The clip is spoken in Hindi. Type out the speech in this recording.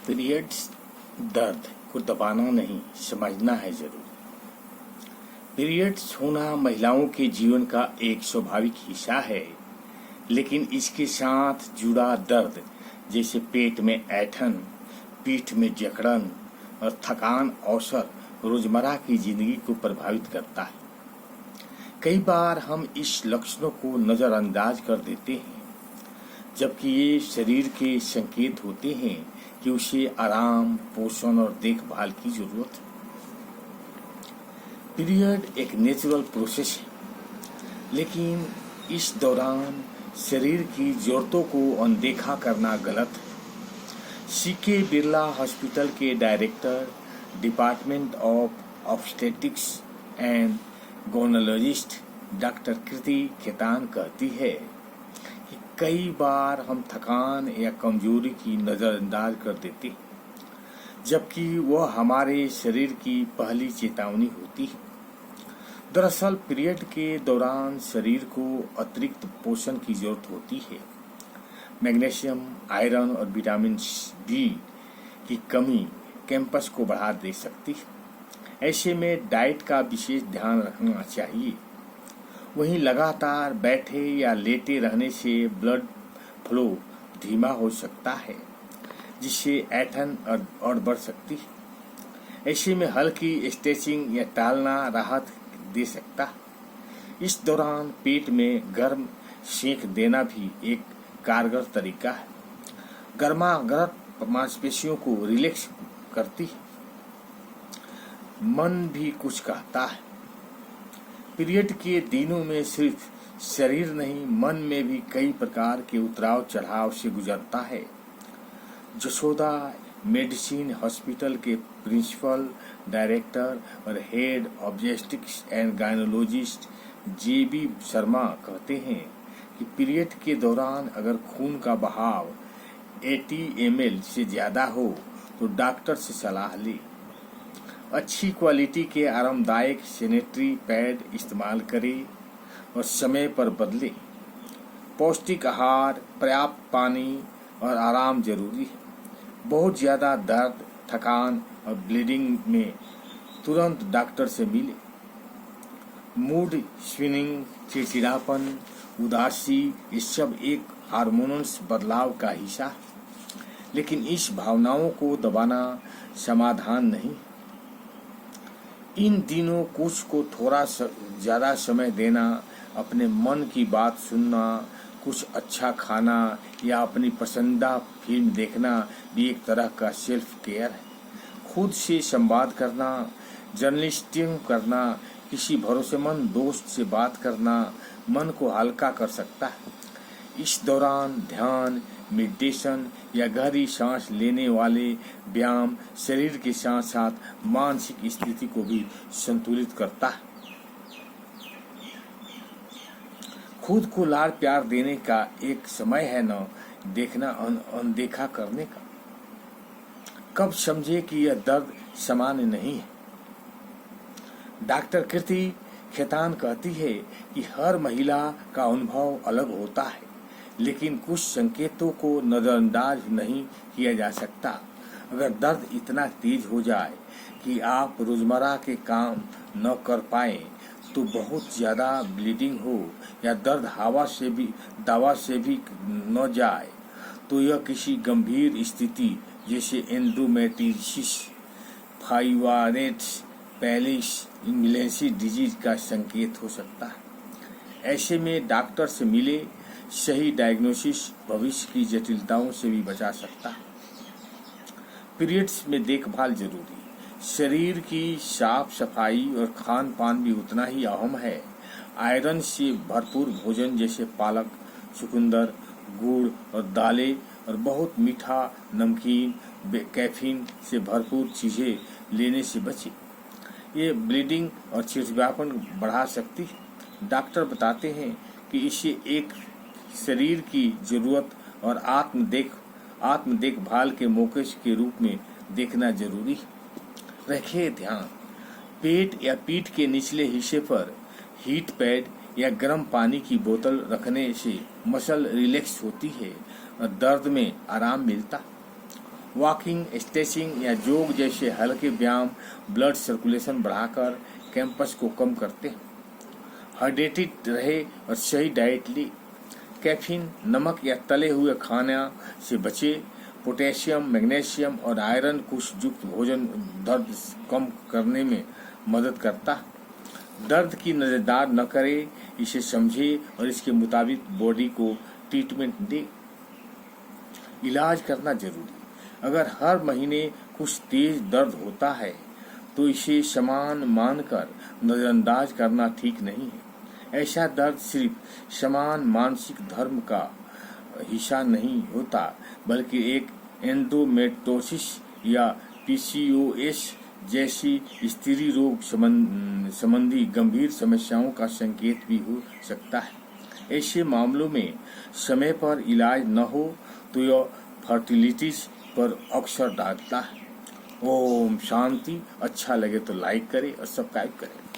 पीरियड्स दर्द को दबाना नहीं, समझना है जरूर। पीरियड्स होना महिलाओं के जीवन का एक स्वाभाविक हिस्सा है, लेकिन इसके साथ जुड़ा दर्द जैसे पेट में ऐंठन, पीठ में जकड़न और थकान अवसर रोजमर्रा की जिंदगी को प्रभावित करता है। कई बार हम इस लक्षणों को नजरअंदाज कर देते हैं, जबकि ये शरीर के संकेत होते हैं कि उसे आराम, पोषण और देखभाल की जरूरत है। पीरियड एक नेचुरल प्रोसेस है, लेकिन इस दौरान शरीर की जरूरतों को अनदेखा करना गलत है। सीके बिरला हॉस्पिटल के director, department of obstetrics and gynaecologist doctor Kriti Khetan कहती है कि कई बार हम थकान या कमजोरी की नजरअंदाज कर देते हैं, जबकि वह हमारे शरीर की पहली चेतावनी होती है। दरअसल पीरियड के दौरान शरीर को अतिरिक्त पोषण की जरूरत होती है। मैग्नीशियम, आयरन और विटामिन बी की कमी कैंपस को बढ़ा दे सकती है। ऐसे में डाइट का विशेष ध्यान रखना चाहिए। वहीं लगातार बैठे या लेटे रहने से ब्लड फ्लो धीमा हो सकता है, जिससे ऐंठन और बढ़ सकती है। ऐसे में हल्की स्ट्रेचिंग या टहलना राहत दे सकता है। इस दौरान पेट में गर्म सेंक देना भी एक कारगर तरीका है। गर्मागर्म मांसपेशियों को रिलैक्स करती है। मन भी कुछ कहता है। पीरियड के दिनों में सिर्फ शरीर नहीं, मन में भी कई प्रकार के उतराव चढ़ाव से गुजरता है। जसोदा मेडिसिन हॉस्पिटल के प्रिंसिपल डायरेक्टर और हेड ऑब्जेस्टिक्स एंड गायनोलॉजिस्ट जेबी शर्मा कहते हैं कि पीरियड के दौरान अगर खून का बहाव 80 ml से ज्यादा हो तो डॉक्टर से सलाह लें। अच्छी क्वालिटी के आरामदायक सैनिटरी पैड इस्तेमाल करें और समय पर बदलें। पौष्टिक आहार, पर्याप्त पानी और आराम जरूरी है। बहुत ज़्यादा दर्द, थकान और ब्लीडिंग में तुरंत डॉक्टर से मिले। मूड स्विंगिंग, चिड़चिड़ापन, उदासी, ये सब एक हार्मोन्स बदलाव का हिस्सा है, लेकिन इस भावनाओं को दबाना समाधान नहीं। इन दिनों कुछ को थोड़ा ज़्यादा समय देना, अपने मन की बात सुनना, कुछ अच्छा खाना या अपनी पसंदीदा फिल्म देखना भी एक तरह का सेल्फ केयर है। खुद से संवाद करना, जर्नलिस्टिंग करना, किसी भरोसेमंद दोस्त से बात करना मन को हल्का कर सकता है। इस दौरान ध्यान, मेडिटेशन या गहरी सांस लेने वाले व्यायाम शरीर के साथ साथ मानसिक स्थिति को भी संतुलित करता है। खुद को लाड़ प्यार देने का एक समय है न देखना अनदेखा करने का। कब समझे कि यह दर्द सामान्य नहीं है। डॉक्टर कृति खेतान कहती है कि हर महिला का अनुभव अलग होता है, लेकिन कुछ संकेतों को नजरअंदाज नहीं किया जा सकता। अगर दर्द इतना तेज हो जाए कि आप रोजमर्रा के काम न कर पाए, तो बहुत ज़्यादा ब्लीडिंग हो या दर्द दवा से भी न जाए, तो यह किसी गंभीर स्थिति जैसे एंडोमेट्रियोसिस, फाइब्रोइड्स, पैलिस मिलेंसी डिजीज का संकेत हो सकता है। ऐसे में डॉक्टर से मिले। सही डायग्नोसिस भविष्य की जटिलताओं से भी बचा सकता है। पीरियड्स में देखभाल जरूरी। शरीर की साफ सफाई और खान पान भी उतना ही अहम है। आयरन से भरपूर भोजन जैसे पालक, चुकंदर, गुड़ और दालें और बहुत मीठा, नमकीन, कैफीन से भरपूर चीज़ें लेने से बचें। ये ब्लीडिंग और चिड़चिड़ापन बढ़ा सकती है। डॉक्टर बताते हैं कि इसे एक शरीर की जरूरत और आत्म देखभाल के मौके के रूप में देखना जरूरी है। रखिए ध्यान, पेट या पीठ के निचले हिस्से पर हीट पैड या गर्म पानी की बोतल रखने से मसल रिलैक्स होती है और दर्द में आराम मिलता। वॉकिंग, स्ट्रेचिंग या योग जैसे हल्के व्यायाम ब्लड सर्कुलेशन बढ़ाकर कैंपस को कम करते हैं। हाइड्रेटेड रहे और सही डाइट ले। कैफीन, नमक या तले हुए खाना से बचे। पोटेशियम, मैग्नीशियम और आयरन कुछ युक्त भोजन दर्द कम करने में मदद करता है। दर्द की नजरदार न करे, इसे समझे और इसके मुताबिक बॉडी को ट्रीटमेंट दे। इलाज करना जरूरी। अगर हर महीने कुछ तेज दर्द होता है तो इसे समान मानकर नजरअंदाज करना ठीक नहीं है। ऐसा दर्द सिर्फ समान मानसिक धर्म का हिस्सा नहीं होता, बल्कि एक एंडोमेट्रोसिस या पीसीओएस जैसी स्त्री रोग संबंधी गंभीर समस्याओं का संकेत भी हो सकता है। ऐसे मामलों में समय पर इलाज न हो तो यह फर्टिलिटीज पर अक्सर डालता है। ओम शांति। अच्छा लगे तो लाइक करें और सब्सक्राइब करें।